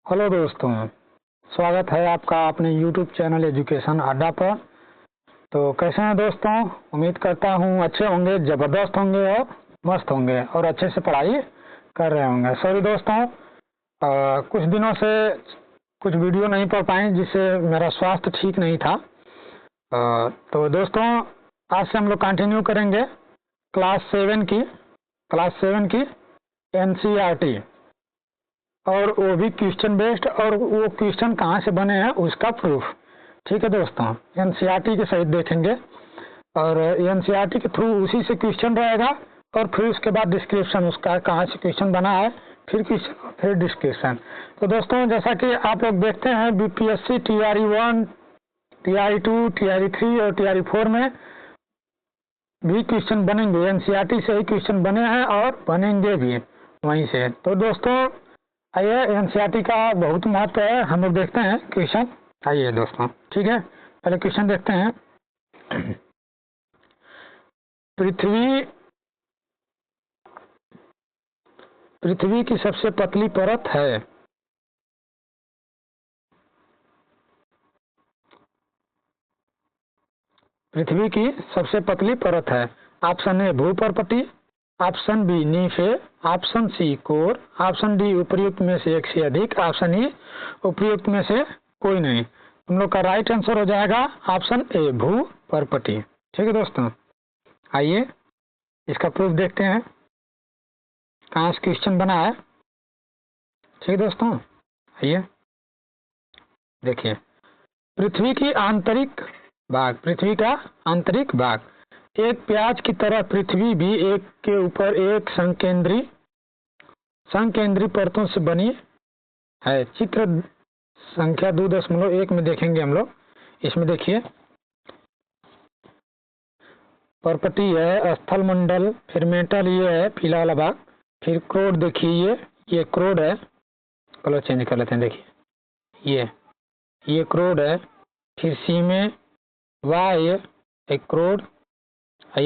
Hello दोस्तों, स्वागत है आपका अपने YouTube चैनल एजुकेशन अड्डा पर। तो कैसे हैं दोस्तों? उम्मीद करता हूँ अच्छे होंगे, ज़बरदस्त होंगे और मस्त होंगे और अच्छे से पढ़ाई कर रहे होंगे। सॉरी दोस्तों, कुछ दिनों से कुछ वीडियो नहीं पढ़ पाए जिससे मेरा स्वास्थ्य ठीक नहीं था। तो दोस्तों आज से हम लोग कंटिन्यू करेंगे क्लास 7 की NCERT और वो भी क्वेश्चन बेस्ड, और वो क्वेश्चन कहाँ से बने हैं उसका प्रूफ। ठीक है दोस्तों, NCERT के सहित देखेंगे और NCERT के थ्रू उसी से क्वेश्चन रहेगा और फिर उसके बाद डिस्क्रिप्शन उसका कहाँ से क्वेश्चन बना है, फिर क्वेश्चन फिर डिस्क्रिप्शन। तो दोस्तों जैसा कि आप लोग देखते हैं BPSC TRE 1, TRE 2, TRE 3 और TRE 4 में भी क्वेश्चन बनेंगे। NCERT से ही क्वेश्चन बने हैं और बनेंगे भी वहीं से। तो दोस्तों आइए, NCERT का बहुत महत्व है, हम लोग देखते हैं क्वेश्चन। आइए दोस्तों, ठीक है, पहले क्वेश्चन देखते हैं। पृथ्वी की सबसे पतली परत है। पृथ्वी की सबसे पतली परत है। ऑप्शन ए भूपर्पटी, ऑप्शन बी नीफे, option C core, option D उपर्युक्त में से एक से अधिक, ऑप्शन ई उपर्युक्त में से कोई नहीं। हम लोग का राइट आंसर हो जाएगा ऑप्शन ए भूपर्पटी। ठीक है दोस्तों, आइए इसका प्रूफ देखते हैं कहाँ से क्वेश्चन बना है। ठीक है दोस्तों, आइए देखिए, पृथ्वी का आंतरिक भाग एक प्याज की तरह पृथ्वी भी एक के ऊपर एक संकेंद्री परतों से बनी है। चित्र संख्या 2.1 में देखेंगे हम लोग। इसमें देखिए परपटी है, स्थल मंडल, फिर मेटल ये है पीला वाला भाग, फिर क्रोड देखिए ये क्रोड है, कलर चेंज कर लेते हैं। देखिए ये क्रोड है, फिर सी में वाय एक क्रोड,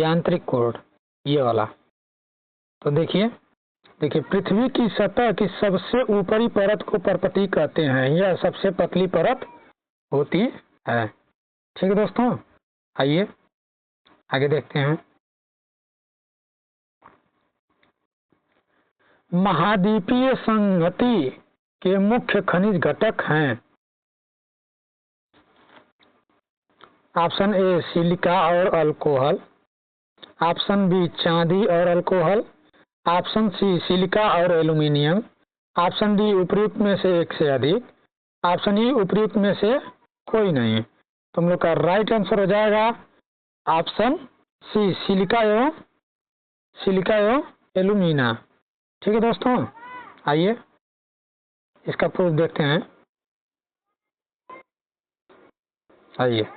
आंतरिक क्रोड ये वाला। तो देखिए पृथ्वी की सतह की सबसे ऊपरी परत को परपटी कहते हैं, यह सबसे पतली परत होती है। ठीक है दोस्तों, आइए आगे देखते हैं। महाद्वीपीय संहति के मुख्य खनिज घटक हैं। ऑप्शन ए सिलिका और अल्कोहल, ऑप्शन बी चांदी और अल्कोहल, ऑप्शन सी सिलिका और एल्यूमिनियम, ऑप्शन डी उपर्युक्त में से एक से अधिक, ऑप्शन ई उपर्युक्त में से कोई नहीं। तो हम लोग का राइट आंसर हो जाएगा ऑप्शन सी सिलिका एवं एल्यूमिना। ठीक है दोस्तों, आइए इसका प्रूफ देखते हैं। आइए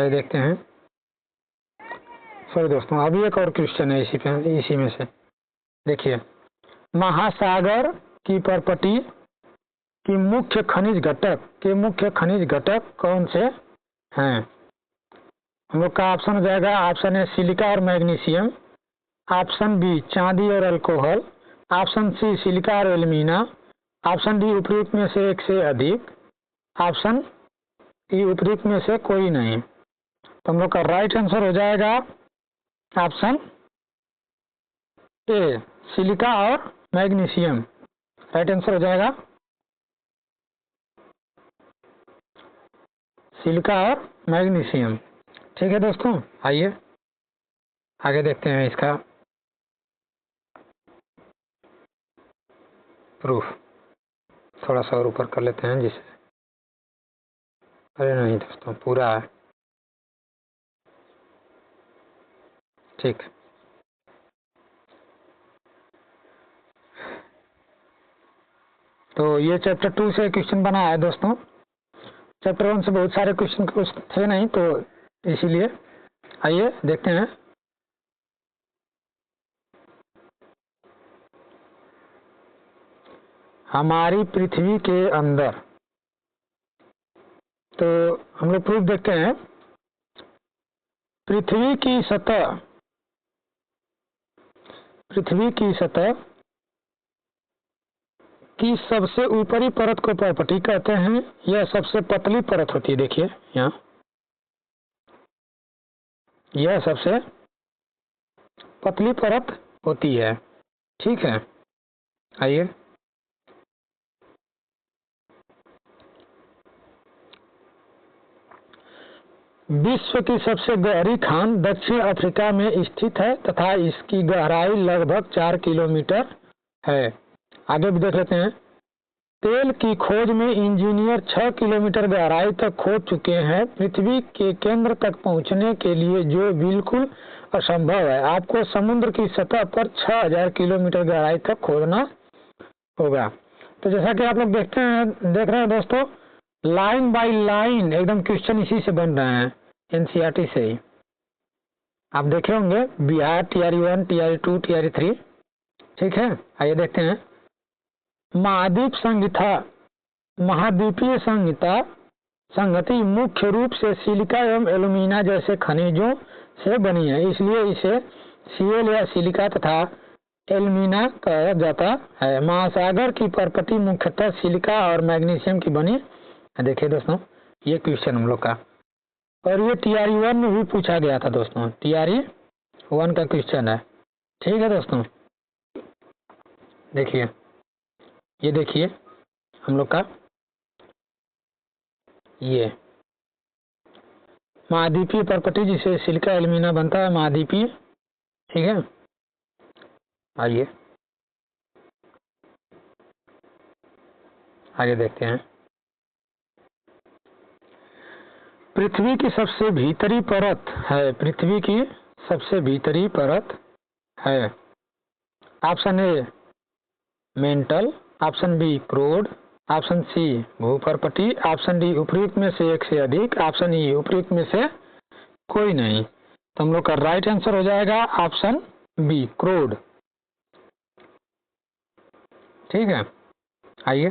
देखते हैं। सॉरी दोस्तों, अभी एक और क्वेश्चन है इसी में से। देखिए महासागर की परपटी की मुख्य खनिज घटक कौन से हैं? हम लोग का ऑप्शन हो जाएगा ऑप्शन ए सिलिका और मैग्नीशियम, ऑप्शन बी चांदी और अल्कोहल, ऑप्शन सी सिलिका और एल्यूमिना, ऑप्शन डी उपर्युक्त में से एक से अधिक, ऑप्शन ई उपर्युक्त में से कोई नहीं। तो हम लोग का राइट आंसर हो जाएगा ऑप्शन ए सिलिका और मैग्नीशियम। राइट आंसर हो जाएगा सिलिका और मैग्नीशियम। ठीक है दोस्तों, आइए आगे देखते हैं इसका प्रूफ। थोड़ा सा और ऊपर कर लेते हैं जिसे, अरे नहीं दोस्तों पूरा है। ठीक, तो ये चैप्टर 2 से क्वेश्चन बना है दोस्तों। चैप्टर 1 से बहुत सारे क्वेश्चन थे नहीं, तो इसीलिए आइए देखते हैं। हमारी पृथ्वी के अंदर, तो हम लोग प्रूफ देखते हैं। पृथ्वी की सतह की सबसे ऊपरी परत को पर्पटी कहते हैं। यह सबसे पतली परत होती है, देखिए यहाँ, यह सबसे पतली परत होती है। ठीक है, आइए विश्व की सबसे गहरी खान दक्षिण अफ्रीका में स्थित है तथा इसकी गहराई लगभग 4 किलोमीटर है। आगे भी देख लेते हैं। तेल की खोज में इंजीनियर 6 किलोमीटर गहराई तक खोद चुके हैं। पृथ्वी के केंद्र तक पहुंचने के लिए जो बिल्कुल असंभव है। आपको समुद्र की सतह पर 6000 किलोमीटर गहराई तक खोदना होगा। तो जैसा कि आप लोग देख रहे हैं दोस्तों, लाइन बाय लाइन एकदम क्वेश्चन इसी से बन रहे हैं, एनसीईआरटी से ही। आप देखे होंगे बिहार टीआरई 1, टीआरई 2, टीआरई 3। ठीक है, आइए देखते हैं। महाद्वीपीय संगति मुख्य रूप से सिलिका एवं एल्यूमिना जैसे खनिजों से बनी है, इसलिए इसे सीएल या सिलिका तथा एल्यूमिना कहा जाता है। महासागर की परपटी मुख्यतः सिलिका और मैग्नीशियम की बनी है। देखिए दोस्तों, ये क्वेश्चन हम लोग का, और ये टीआरई 1 में भी पूछा गया था दोस्तों, टीआरई 1 का क्वेश्चन है। ठीक है दोस्तों, देखिए, ये देखिए हम लोग का ये महाद्वीपीय परपटी जिसे सिलिका एल्यूमिना बनता है, महाद्वीपीय। ठीक है, आइए आगे देखते हैं। पृथ्वी की सबसे भीतरी परत है, पृथ्वी की सबसे भीतरी परत है। Option A mantle, option B क्रोड, ऑप्शन सी भूपर्पटी, ऑप्शन डी उपयुक्त में से एक से अधिक, ऑप्शन ई उपयुक्त में से कोई नहीं। तो हम लोग का राइट आंसर हो जाएगा ऑप्शन बी क्रोड। ठीक है, आइए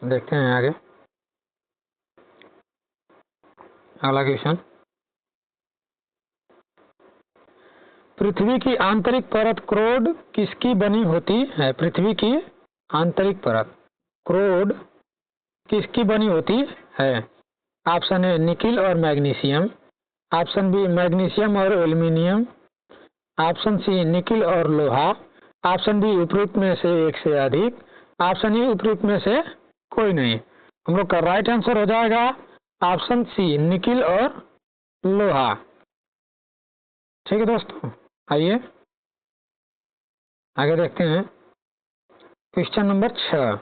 देखते हैं आगे अगला क्वेश्चन। पृथ्वी की आंतरिक परत क्रोड किसकी बनी होती है? पृथ्वी की आंतरिक परत क्रोड किसकी बनी होती है? ऑप्शन ए निकिल और मैग्नीशियम, ऑप्शन बी मैग्नीशियम और एल्यूमिनियम, ऑप्शन सी निकिल और लोहा, ऑप्शन डी उपयुक्त में से एक से अधिक, ऑप्शन ई उपयुक्त में से कोई नहीं। हम लोग का राइट आंसर हो जाएगा ऑप्शन सी निकिल और लोहा। ठीक है दोस्तों, आइए आगे देखते हैं। Question number 6।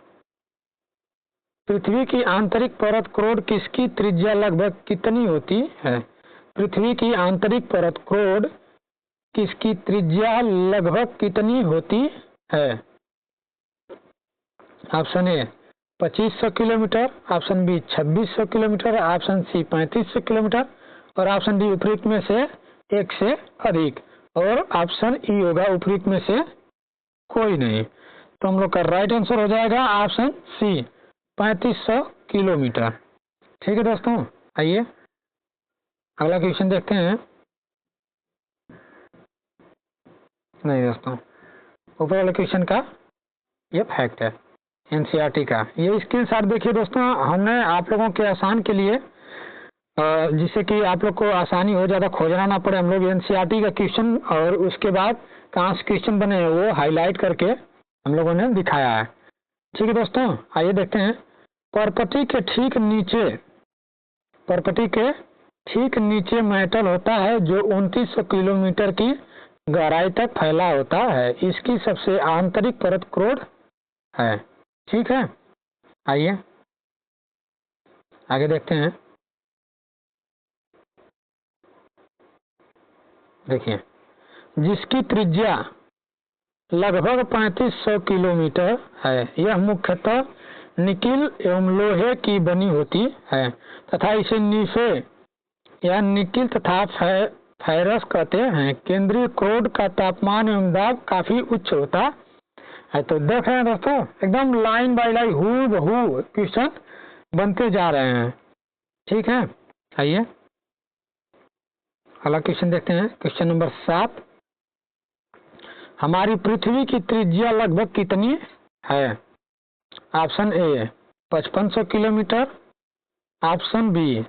पृथ्वी की आंतरिक परत क्रोड किसकी त्रिज्या लगभग कितनी होती है? पृथ्वी की आंतरिक परत क्रोड किसकी त्रिज्या लगभग कितनी होती है? Option A 2500 kilometre, option B 2600 kilometre, option C 3500 kilometre और ऑप्शन डी उपयुक्त में से एक से अधिक, और ऑप्शन ई होगा उपयुक्त में से कोई नहीं। तो हम लोग का राइट आंसर हो जाएगा ऑप्शन सी 3500 किलोमीटर। ठीक है दोस्तों, आइए अगला क्वेश्चन देखते हैं। नहीं दोस्तों, ऊपर वाले क्वेश्चन का ये फैक्ट है एनसीईआरटी का। ये स्क्रीनशॉट देखिए दोस्तों, हमने आप लोगों के आसान के लिए, जिससे कि आप लोग को आसानी हो, ज़्यादा खोजना ना पड़े, हम लोग एनसीईआरटी का क्वेश्चन और उसके बाद कहाँ से क्वेश्चन बने हैं वो हाईलाइट करके हम लोगों ने दिखाया है। ठीक है दोस्तों, आइए देखते हैं। परपटी के ठीक नीचे मेटल होता है जो 2900 किलोमीटर की गहराई तक फैला होता है। इसकी सबसे आंतरिक परत क्रोड है। ठीक है, आइए आगे देखते हैं। देखिए, जिसकी त्रिज्या लगभग 3500 किलोमीटर है, यह मुख्यतः निकिल एवं लोहे की बनी होती है तथा इसे नीफे या निकिल तथा फेरस कहते हैं। केंद्रीय क्रोड का तापमान एवं दाब काफी उच्च होता है। तो देख रहे हैं दोस्तों, एकदम लाइन बाय लाइन हूबहू क्वेश्चन बनते जा रहे हैं। ठीक है, आइए अगला क्वेश्चन देखते हैं। Question number 7। हमारी पृथ्वी की त्रिज्या लगभग कितनी है? Option A 5500 kilometre, option B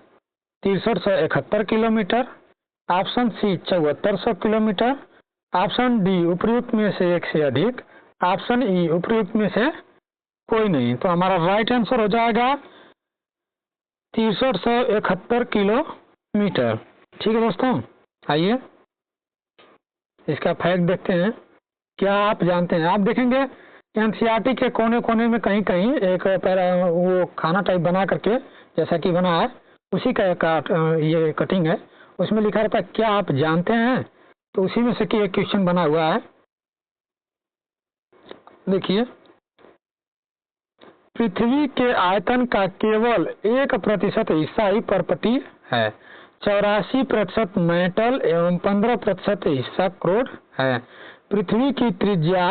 6371 kilometre, option C 7400 kilometre, option D उपयुक्त में से एक से अधिक, ऑप्शन ई उपयुक्त में से कोई नहीं। तो हमारा राइट आंसर हो जाएगा 6371 किलोमीटर। ठीक है दोस्तों, आइए इसका फैक्ट देखते हैं। क्या आप जानते हैं, आप देखेंगे एनसीईआरटी के कोने कोने में कहीं कहीं एक वो खाना टाइप बना करके जैसा कि बना है उसी का ये कटिंग है, उसमें लिखा रहता है क्या आप जानते हैं, तो उसी में से एक क्वेश्चन बना हुआ है। देखिए, पृथ्वी के आयतन का केवल 1% हिस्सा ही पर्वतीय है, 84% मेटल एवं 15% हिस्सा क्रोड है। पृथ्वी की त्रिज्या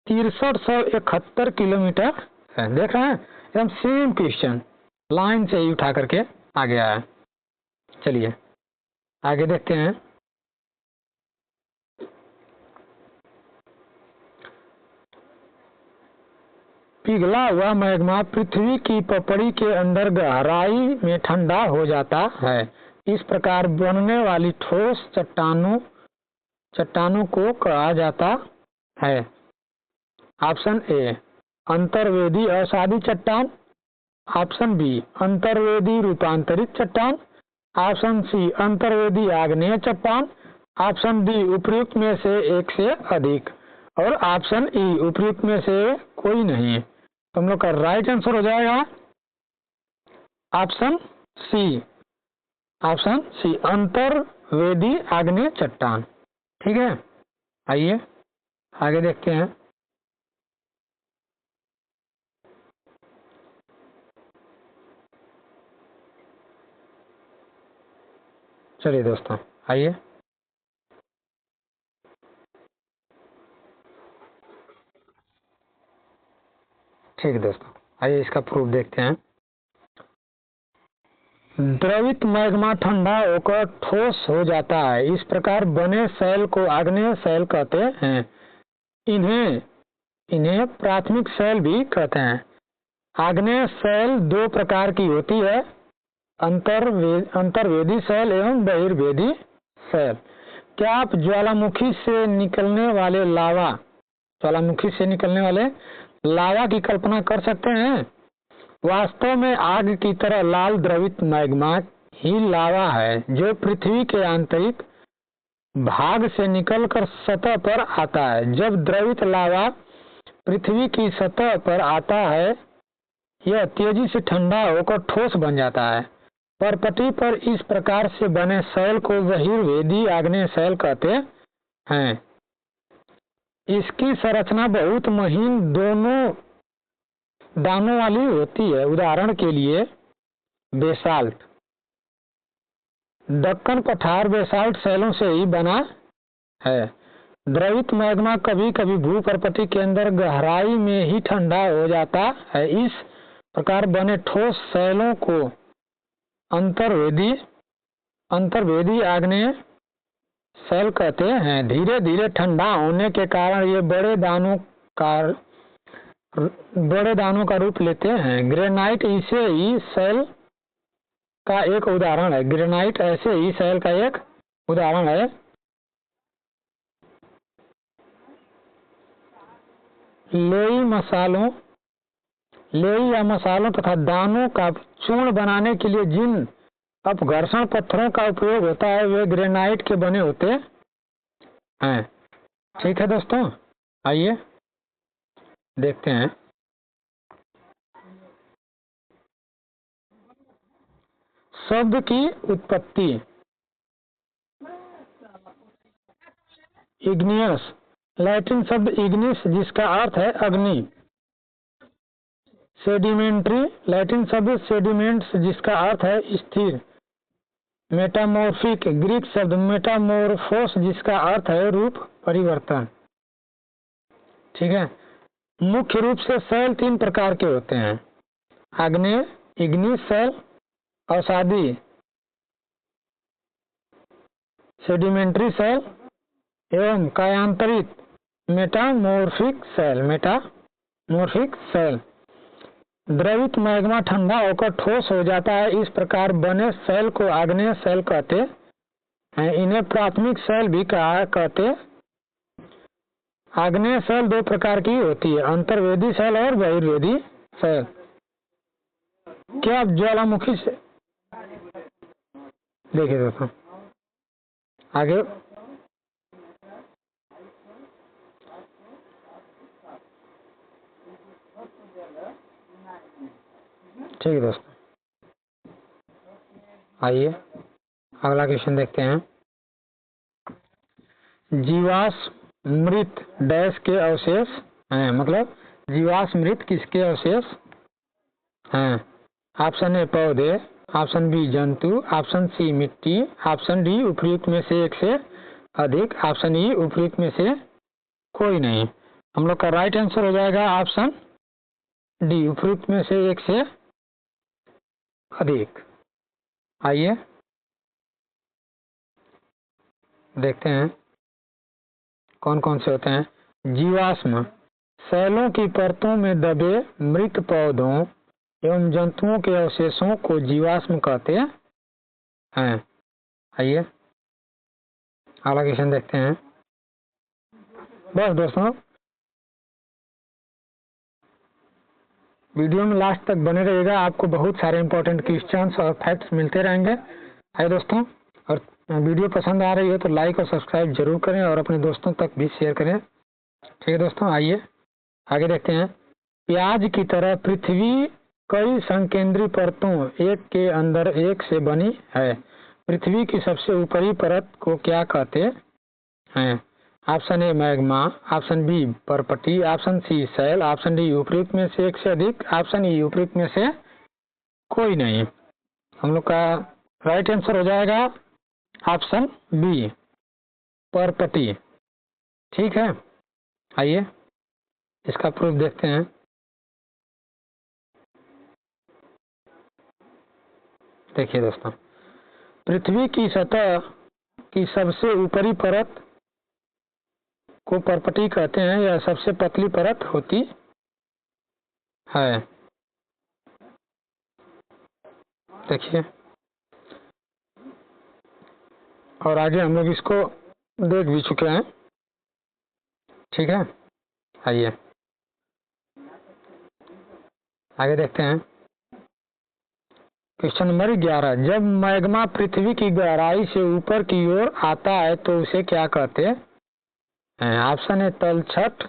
6371 किलोमीटर है। देख रहे हैं, एकदम सेम क्वेश्चन लाइन से ही उठा करके आ गया है। चलिए आगे देखते हैं। पिघला हुआ मैग्मा पृथ्वी की पपड़ी के अंदर गहराई में ठंडा हो जाता है। इस प्रकार बनने वाली ठोस चट्टानों को कहा जाता है। ऑप्शन ए अंतर्वेदी अवसादी चट्टान, ऑप्शन बी अंतर्वेदी रूपांतरित चट्टान, ऑप्शन सी अंतर्वेदी आग्नेय चट्टान, ऑप्शन डी उपयुक्त में से एक से अधिक और ऑप्शन ई उपयुक्त में से कोई नहीं। तो हम लोग का राइट आंसर हो जाएगा ऑप्शन सी, अंतर्वेदी आग्नेय चट्टान। ठीक है, आइए आगे देखते हैं। चलिए दोस्तों, आइए ठीक है दोस्तों, आइए इसका प्रूफ देखते हैं। द्रवित मैग्मा ठंडा होकर ठोस हो जाता है। इस प्रकार बने सेल को आग्नेय सेल कहते हैं। इन्हें प्राथमिक सेल भी कहते हैं। आग्नेय सेल दो प्रकार की होती है, अंतर्वेदी सेल एवं बहिर्वेदी सेल। क्या आप ज्वालामुखी से निकलने वाले लावा की कल्पना कर सकते हैं? वास्तव में आग की तरह लाल द्रवित मैग्मा ही लावा है जो पृथ्वी के आंतरिक भाग से निकलकर सतह पर आता है। जब द्रवित लावा पृथ्वी की सतह पर आता है, यह तेजी से ठंडा होकर ठोस बन जाता है। पर्वती पर इस प्रकार से बने सेल को बहिर्वेदी आग्नेय सेल कहते हैं। इसकी संरचना बहुत महीन दोनों दानों वाली होती है। उदाहरण के लिए बेसाल्ट, दक्कन पठार बेसाल्ट सेलों से ही बना है। द्रवित मैग्मा कभी कभी भूपर्वती के अंदर गहराई में ही ठंडा हो जाता है। इस प्रकार बने ठोस सेलों को अंतर्वेदी आग्नेय सेल कहते हैं। धीरे धीरे ठंडा होने के कारण ये बड़े दानों का रूप लेते हैं। ग्रेनाइट ऐसे ही सेल का एक उदाहरण है। लेई या मसालों तथा दानों का चूर्ण बनाने के लिए जिन अपघर्षण पत्थरों का उपयोग होता है वे ग्रेनाइट के बने होते हैं। ठीक है दोस्तों, आइए देखते हैं। शब्द की उत्पत्ति। इग्नियस, लैटिन शब्द इग्निस जिसका अर्थ है अग्नि। सेडिमेंट्री, लैटिन शब्द सेडिमेंट्स जिसका अर्थ है स्थिर। मेटामॉर्फिक, ग्रीक शब्द मेटामॉर्फोस जिसका अर्थ है रूप परिवर्तन। ठीक है, मुख्य रूप से सेल तीन प्रकार के होते हैं: आग्नेय इग्निस सेल, अवसादी सेडिमेंट्री सेल एवं कायांतरित मेटामॉर्फिक सेल, मेटामॉर्फिक सेल। द्रवित मैग्मा ठंडा होकर ठोस हो जाता है, इस प्रकार बने सेल को आग्नेय सेल कहते हैं। इन्हें प्राथमिक सेल भी कहते। आग्नेय सेल दो प्रकार की होती है, अंतर्वेदी सेल और बहिर्वेदी सेल। क्या आप ज्वालामुखी से देखिए दोस्तों आगे ठीक है दोस्तों, आइए अगला क्वेश्चन देखते हैं। जीवाश्मृत डैश के अवशेष हैं, मतलब जीवाश्मृत किसके अवशेष हैं? ऑप्शन ए पौधे, ऑप्शन बी जंतु, ऑप्शन सी मिट्टी, ऑप्शन डी उपयुक्त में से एक से अधिक, ऑप्शन ई उपयुक्त में से कोई नहीं। हम लोग का राइट आंसर हो जाएगा ऑप्शन डी, उपयुक्त में से एक से अधिक। आइए देखते हैं कौन कौन से होते हैं। जीवाश्म सेलों की परतों में दबे मृत पौधों एवं जंतुओं के अवशेषों को जीवाश्म कहते हैं। आइए अगला क्वेश्चन देखते हैं। बस दोस्तों वीडियो में लास्ट तक बने रहिएगा, आपको बहुत सारे इंपॉर्टेंट क्वेश्चंस और फैक्ट्स मिलते रहेंगे। है दोस्तों, और वीडियो पसंद आ रही है तो लाइक और सब्सक्राइब जरूर करें और अपने दोस्तों तक भी शेयर करें। ठीक है दोस्तों, आइए आगे देखते हैं। प्याज की तरह पृथ्वी कई संकेंद्री परतों एक के अंदर एक से बनी है। पृथ्वी की सबसे ऊपरी परत को क्या कहते हैं? Option A magma, option B परपटी, ऑप्शन सी सेल, ऑप्शन डी उपयुक्त में से एक से अधिक, ऑप्शन ई उपयुक्त में से कोई नहीं। हम लोग का राइट आंसर हो जाएगा ऑप्शन बी परपटी। ठीक है, आइए इसका प्रूफ देखते हैं। देखिए दोस्तों, पृथ्वी की सतह की सबसे ऊपरी परत को परपटी कहते हैं, यह सबसे पतली परत होती है। देखिए, और आगे हम लोग इसको देख भी चुके हैं। ठीक है, आइए आगे देखते हैं। क्वेश्चन नंबर 11, जब मैग्मा पृथ्वी की गहराई से ऊपर की ओर आता है तो उसे क्या कहते हैं? ऑप्शन ए तलछट,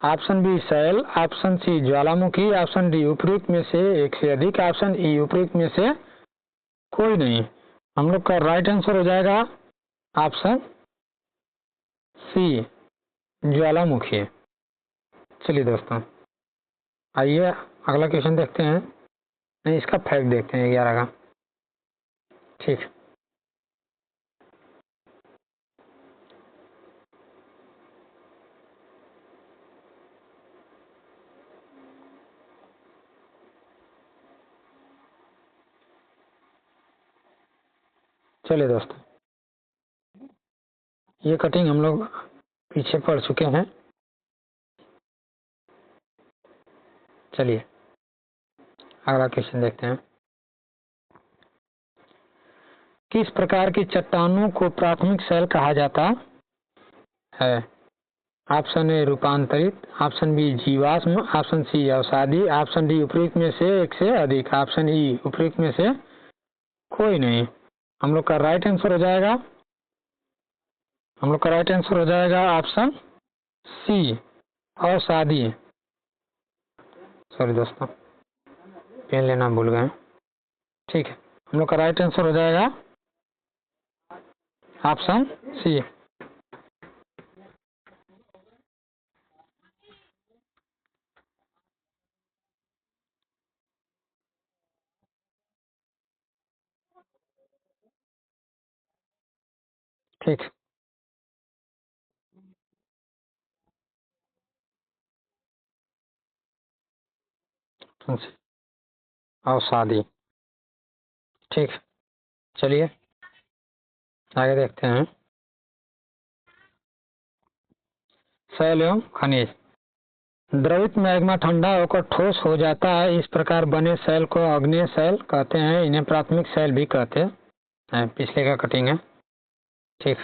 ऑप्शन बी सेल, ऑप्शन सी ज्वालामुखी, ऑप्शन डी उपयुक्त में से एक से अधिक, ऑप्शन ई उपयुक्त में से कोई नहीं। हम लोग का राइट आंसर हो जाएगा ऑप्शन सी ज्वालामुखी। चलिए दोस्तों, आइए अगला क्वेश्चन देखते हैं। नहीं, इसका फैक्ट देखते हैं 11 का। ठीक, चलिए दोस्तों, ये कटिंग हम लोग पीछे पढ़ चुके हैं। चलिए अगला क्वेश्चन देखते हैं। किस प्रकार की चट्टानों को प्राथमिक सेल कहा जाता है? ऑप्शन ए रूपांतरित, ऑप्शन बी जीवाश्म, ऑप्शन सी अवसादी, ऑप्शन डी उपयुक्त में से एक से अधिक, ऑप्शन ई उपयुक्त में से कोई नहीं। हम लोग का राइट आंसर हो जाएगा ऑप्शन सी अवसादी। सॉरी दोस्तों, पेन लेना भूल गए। ठीक है, हम लोग का राइट आंसर हो जाएगा ऑप्शन सी। ठीक, अवसादी। ठीक, चलिए आगे देखते हैं। शैल एवं खनिज। द्रवित मैग्मा ठंडा होकर ठोस हो जाता है, इस प्रकार बने शैल को आग्नेय शैल कहते हैं। इन्हें प्राथमिक शैल भी कहते हैं। पिछले का कटिंग है, ठीक।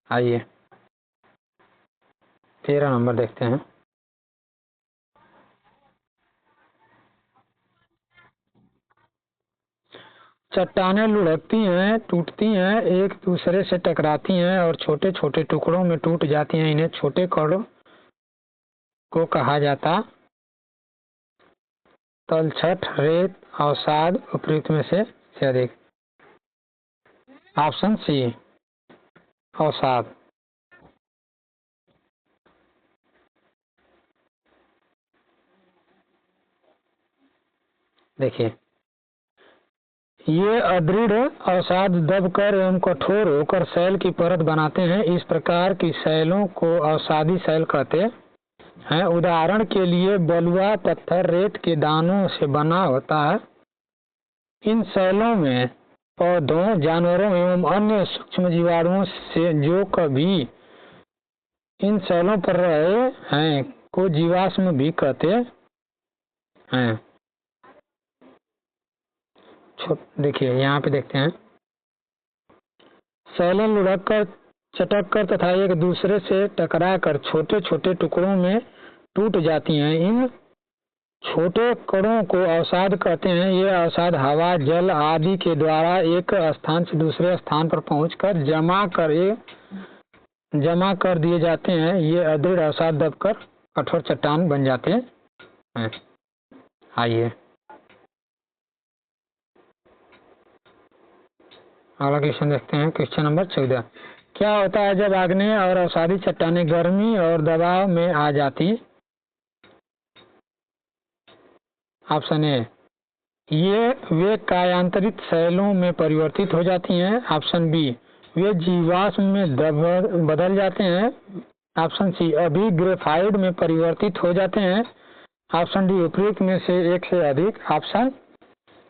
आइए 13 नंबर देखते हैं। चट्टानें लुढ़कती हैं, टूटती हैं, एक दूसरे से टकराती हैं और छोटे छोटे टुकड़ों में टूट जाती हैं। इन्हें छोटे कण को कहा जाता। तलछट, रेत, अवसाद उपयुक्त में से अधिक। ऑप्शन सी अवसाद। देखिए, ये अदृढ़ अवसाद दबकर एवं कठोर होकर शैल की परत बनाते हैं। इस प्रकार की शैलों को अवसादी शैल कहते हैं। उदाहरण के लिए बलुआ पत्थर रेत के दानों से बना होता है। इन शैलों में पौधों, जानवरों एवं अन्य सूक्ष्म जीवाणुओं से जो कभी इन शैलों पर रहे हैं को जीवाश्म भी कहते हैं। देखिए यहाँ पे देखते हैं, शैलें लुढ़क कर, चटक कर तथा एक दूसरे से टकरा कर छोटे छोटे टुकड़ों में टूट जाती हैं। इन छोटे कणों को अवसाद कहते हैं। ये अवसाद हवा, जल आदि के द्वारा एक स्थान से दूसरे स्थान पर पहुंचकर जमा कर दिए जाते हैं। ये अदृढ़ अवसाद दबकर कठोर चट्टान बन जाते हैं। आइए अगला क्वेश्चन देखते हैं। Question number 14। क्या होता है जब आग्नेय और अवसादी चट्टानें गर्मी और दबाव में आ जाती? ऑप्शन ए, ये वे कायांतरित शैलों में परिवर्तित हो जाती हैं। ऑप्शन बी, वे जीवाश्म में बदल जाते हैं। ऑप्शन सी, अभी ग्रेफाइट में परिवर्तित हो जाते हैं। ऑप्शन डी, उपयुक्त में से एक से अधिक। ऑप्शन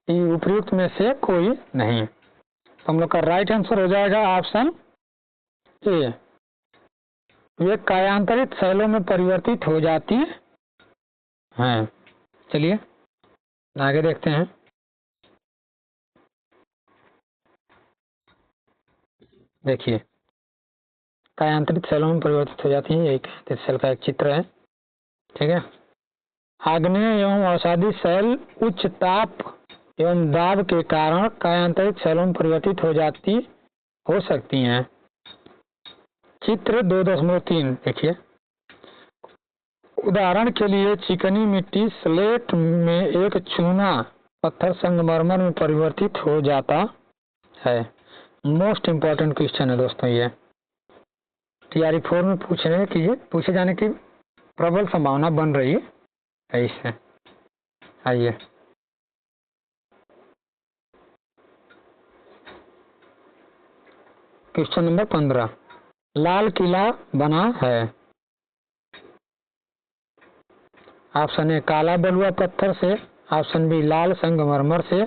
ई, उपयुक्त में से कोई नहीं। तो हम लोग का राइट आंसर हो जाएगा ऑप्शन ए, वे कायांतरित शैलों में परिवर्तित हो जाती हैं। चलिए आगे देखते हैं। देखिए, कायांतरित शैलों में परिवर्तित हो जाती है, एक सेल का एक चित्र है, ठीक है। आग्नेय एवं अवसादी शैल उच्च ताप एवं दाब के कारण कायांतरित शैलों में परिवर्तित हो सकती हैं। चित्र 2.3 देखिए। उदाहरण के लिए चिकनी मिट्टी स्लेट में एक चूना पत्थर संगमरमर में परिवर्तित हो जाता है। मोस्ट इम्पोर्टेंट क्वेश्चन है दोस्तों, ये तैयारी 4 में पूछे जाने की प्रबल संभावना बन रही है इससे। आइए क्वेश्चन नंबर 15। लाल किला बना है। ऑप्शन ए, काला बलुआ पत्थर से। ऑप्शन बी, लाल संगमरमर से।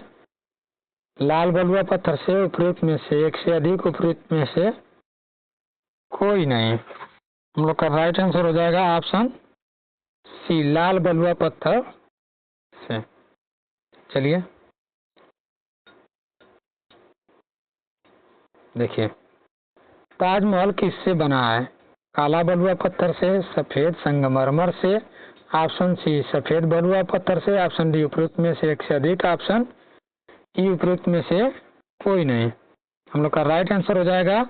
लाल बलुआ पत्थर से उपयुक्त में से एक से अधिक। उपयुक्त में से कोई नहीं। हम लोग का राइट आंसर हो जाएगा ऑप्शन सी, लाल बलुआ पत्थर से। चलिए देखिए, ताजमहल किससे बना है? काला बलुआ पत्थर से, सफेद संगमरमर से। ऑप्शन सी, सफेद बलुआ पत्थर से। ऑप्शन डी, उपयुक्त में से एक से अधिक। ऑप्शन ई, उपयुक्त में से कोई नहीं। हम लोग का राइट आंसर हो जाएगा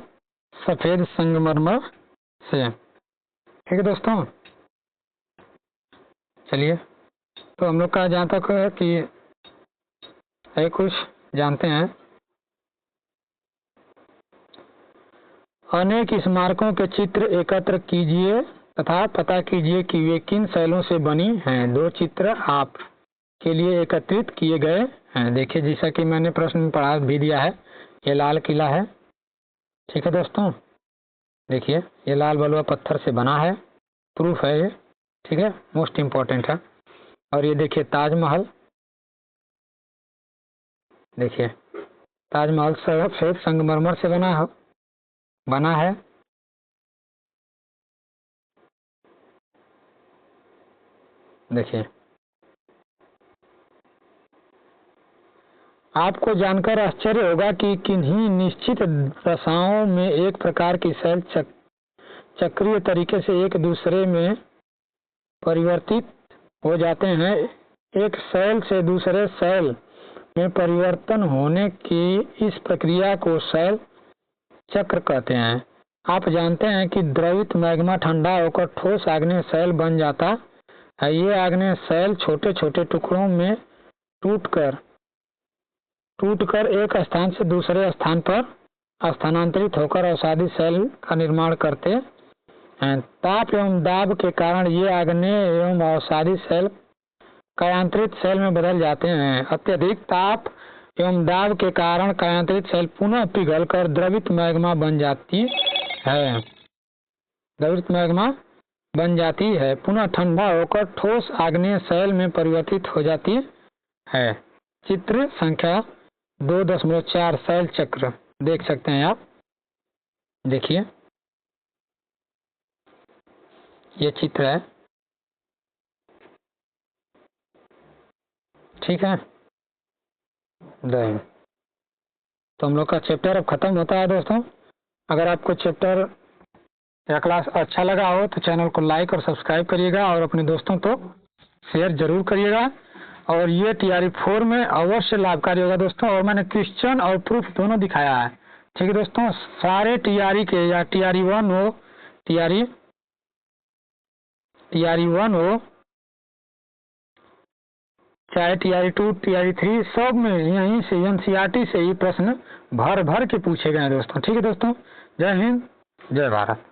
सफेद संगमरमर से। ठीक है दोस्तों, चलिए तो हम लोग का जहाँ तक है कि कुछ जानते हैं। अनेक स्मारकों के चित्र एकत्र कीजिए तथा पता कीजिए कि वे किन शैलों से बनी हैं। 2 चित्र आप के लिए एकत्रित किए गए हैं। देखिए, जैसा कि मैंने प्रश्न में पढ़ा भी दिया है, ये लाल किला है। ठीक है दोस्तों, देखिए ये लाल बलुआ पत्थर से बना है, प्रूफ है ये, ठीक है, मोस्ट इम्पोर्टेंट है। और ये देखिए ताजमहल, देखिए ताजमहल सफेद संगमरमर से बना है। देखिए, आपको जानकर आश्चर्य होगा कि किन्हीं निश्चित दशाओं में एक प्रकार की सेल चक्रीय तरीके से एक दूसरे में परिवर्तित हो जाते हैं। एक सेल से दूसरे सेल में परिवर्तन होने की इस प्रक्रिया को सेल चक्र कहते हैं। आप जानते हैं कि द्रवित मैग्मा ठंडा होकर ठोस आग्नेय सेल बन जाता है। ये आग्नेय सेल छोटे छोटे टुकड़ों में टूटकर एक स्थान से दूसरे स्थान पर स्थानांतरित होकर अवसादी सेल का निर्माण करते हैं। ताप एवं दाब के कारण ये आग्नेय एवं अवसादी सेल कायांतरित सेल में बदल जाते हैं। अत्यधिक ताप एवं दाब के कारण कायांतरित सेल पुनः पिघलकर द्रवित मैग्मा बन जाती है। द्रवित मैग्मा बन जाती है, पुनः ठंडा होकर ठोस आग्नेय सेल में परिवर्तित हो जाती है। चित्र संख्या 2.4 सेल चक्र देख सकते हैं आप। देखिए, ये चित्र है, ठीक है। तो हम लोग का चैप्टर अब खत्म होता है दोस्तों। अगर आपको चैप्टर या क्लास अच्छा लगा हो तो चैनल को लाइक और सब्सक्राइब करिएगा और अपने दोस्तों को शेयर जरूर करिएगा। और ये TRE 4 में अवश्य लाभकारी होगा दोस्तों। और मैंने क्वेश्चन और प्रूफ दोनों दिखाया है, ठीक है दोस्तों। सारे TRE के या TRE 1 हो, TRE 1 हो, चाहे TRE 2, TRE 3, सब में यहीं से NCERT से ही प्रश्न भर भर के पूछे गए हैं दोस्तों। ठीक है दोस्तों, जय हिंद, जय भारत।